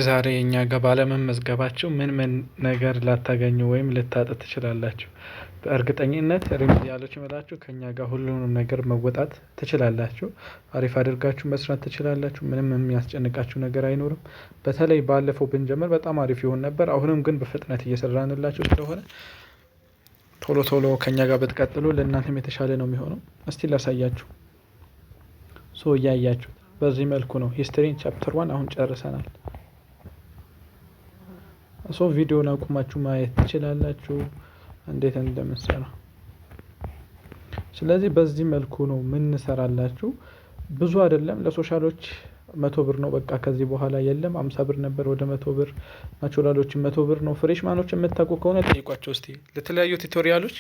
ዛሬ እኛ ጋር ባለመመዝገባችሁ ምን ነገር ላታገኙ ወይም ልታጡ ትችላላችሁ? በእርግጠኝነት ሪሚዲያሎች የምላችሁ ከእኛ ጋር ሁሉንም ነገር መወጣት ትችላላችሁ። አሪፍ አድርጋችሁ መስራት ትችላላችሁ። ምንም የሚያስጨንቃችሁ ነገር አይኖርም። በተለይ ባለፈው ብንጀምር በጣም አሪፍ ይሆን ነበር። አሁንም ግን በፍጥነት እየሰራንላችሁ ስለሆነ ቶሎ ቶሎ ከእኛ ጋር ብትቀጥሉ ለእናንተም የተሻለ ነው የሚሆነው። እስቲ ላሳያችሁ። እያያችሁት በዚህ መልኩ ነው ሂስትሪን ቻፕተር 1 አሁን ጨርሰናል። ቪዲዮን አቁማችሁ ማየት ትችላላችሁ እንዴት እንደምንሰራ። ስለዚህ በዚህ መልኩ ነው ምን እንሰራላችሁ። ብዙ አይደለም ለሶሻሎች 100 ብር ነው በቃ። ከዚህ በኋላ የለም 50 ብር ነበር ወደ 100 ብር፣ ናቹራሎች 100 ብር ነው። ፍሬሽማኖች የምታውቁ ከሆነ ጠይቋቸው እስቲ ለተለያዩ ቱቶሪያሎች።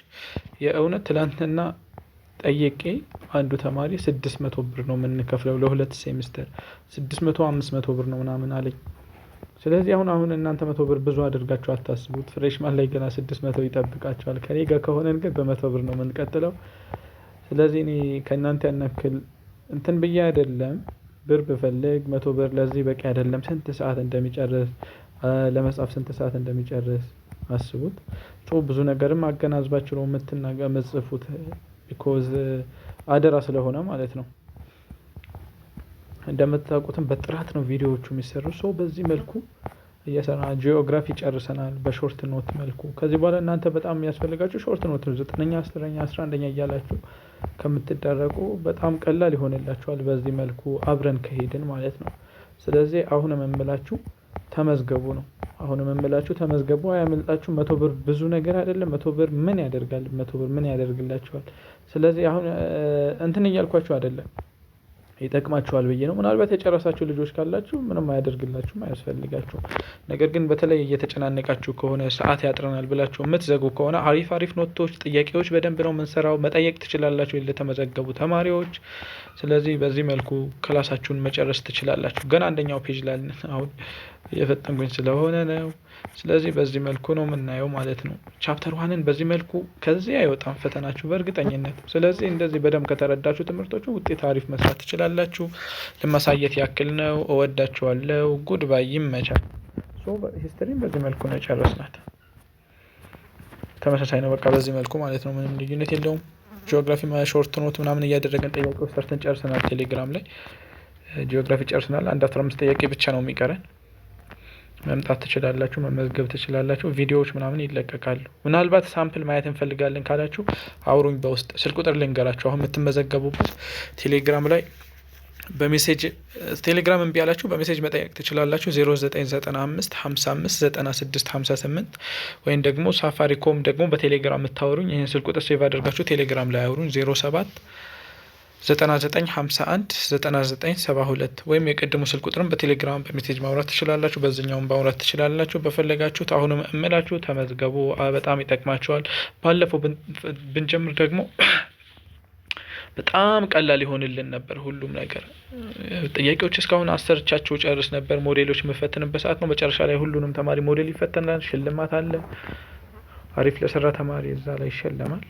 የእውነት ትላንትና ጠይቄ አንዱ ተማሪ 600 ብር ነው የምንከፍለው ለሁለት ሴሚስተር 600 500 ብር ነው ምናምን አለኝ። ስለዚህ አሁን እናንተ 100 ብር ብዙ አድርጋችሁ አታስቡት። ፍሬሽማን ላይ ገና 600 ይጠብቃቸዋል። ከኔ ጋር ከሆነን ግን በ100 ብር ነው የምንቀጥለው። ስለዚህ እኔ ከእናንተ ያናክል እንትን ብዬ አይደለም። ብር ብፈልግ 100 ብር ለዚህ በቂ አይደለም። ስንት ሰዓት እንደሚጨርስ ለመጻፍ ስንት ሰዓት እንደሚጨርስ አስቡት። ብዙ ነገርም አገናዝባችሁ ነው የምትጽፉት። ቢኮዝ አደራ ስለሆነ ማለት ነው። እንደምታውቁትም በጥራት ነው ቪዲዮዎቹ የሚሰሩ። በዚህ መልኩ እየሰራ ጂኦግራፊ ጨርሰናል በሾርት ኖት መልኩ። ከዚህ በኋላ እናንተ በጣም የሚያስፈልጋችሁ ሾርት ኖት ነው። 9ኛ 10ኛ 11ኛ እያላችሁ ከምትደረቁ በጣም ቀላል ይሆንላችኋል በዚህ መልኩ አብረን ከሄድን ማለት ነው። ስለዚህ አሁንም የምላችሁ ተመዝገቡ ነው። አሁንም የምላችሁ ተመዝገቡ፣ አያመልጣችሁ። 100 ብር ብዙ ነገር አይደለም። 100 ብር ምን ያደርጋል? 100 ብር ምን ያደርግላችኋል? ስለዚህ አሁን እንትን እያልኳችሁ አይደለም፣ ይጠቅማችኋል ብዬ ነው። ምናልባት የጨረሳችሁ ልጆች ካላችሁ ምንም አያደርግላችሁም፣ አያስፈልጋችሁም። ነገር ግን በተለይ እየተጨናነቃችሁ ከሆነ ሰዓት ያጥረናል ብላችሁ የምትዘጉ ከሆነ አሪፍ ኖቶች፣ ጥያቄዎች በደንብ ነው የምንሰራው። መጠየቅ ትችላላችሁ ለተመዘገቡ ተማሪዎች። ስለዚህ በዚህ መልኩ ክላሳችሁን መጨረስ ትችላላችሁ። ገና አንደኛው ፔጅ ላይ አሁን እየፈጠንኩኝ ስለሆነ ነው። ስለዚህ በዚህ መልኩ ነው የምናየው ማለት ነው። ቻፕተር 1ን በዚህ መልኩ ከዚህ አይወጣም ፈተናችሁ በእርግጠኝነት። ስለዚህ እንደዚህ በደንብ ከተረዳችሁ ትምህርቶቹ ውጤት አሪፍ መስራት ትችላላችሁ። ለማሳየት ያክል ነው። እወዳችኋለሁ። ጉድ ባይ። ይመቻል። ሂስትሪን በዚህ መልኩ ነው የጨረስናት። ተመሳሳይ ነው በቃ በዚህ መልኩ ማለት ነው። ምንም ልዩነት የለውም። ጂኦግራፊ ሾርት ኖት ምናምን እያደረገን ጥያቄዎች ሰርተን ጨርሰናል። ቴሌግራም ላይ ጂኦግራፊ ጨርሰናል። 15 ጥያቄ ብቻ ነው የሚቀረን። መምጣት ትችላላችሁ፣ መመዝገብ ትችላላችሁ። ቪዲዮዎች ምናምን ይለቀቃሉ። ምናልባት ሳምፕል ማየት እንፈልጋለን ካላችሁ አውሩኝ በውስጥ። ስልክ ቁጥር ልንገራችሁ። አሁን የምትመዘገቡበት ቴሌግራም ላይ በሜሴጅ ቴሌግራም እምቢ ያላችሁ በሜሴጅ መጠየቅ ትችላላችሁ። 0995 55 96 58 ወይም ደግሞ ሳፋሪኮም ደግሞ በቴሌግራም የምታወሩኝ ይህን ስልክ ቁጥር ሴቭ አድርጋችሁ ቴሌግራም ላይ አውሩኝ 07 9951 9972 ወይም የቀድሞ ስልክ ቁጥርም በቴሌግራም በሜሴጅ ማውራት ትችላላችሁ። በዚህኛውም ማውራት ትችላላችሁ በፈለጋችሁት። አሁንም እምላችሁ ተመዝገቡ፣ በጣም ይጠቅማችኋል። ባለፈው ብንጀምር ደግሞ በጣም ቀላል ይሆንልን ነበር ሁሉም ነገር። ጥያቄዎች እስካሁን አሰርቻችሁ ጨርስ ነበር። ሞዴሎች የምፈትንበት ሰዓት ነው። መጨረሻ ላይ ሁሉንም ተማሪ ሞዴል ይፈተናል። ሽልማት አለ። አሪፍ ለሰራ ተማሪ እዛ ላይ ይሸለማል።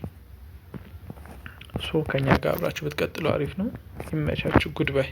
ከኛ ጋር አብራችሁ ብትቀጥሉ አሪፍ ነው። ይመቻችሁ። ጉድ ባይ።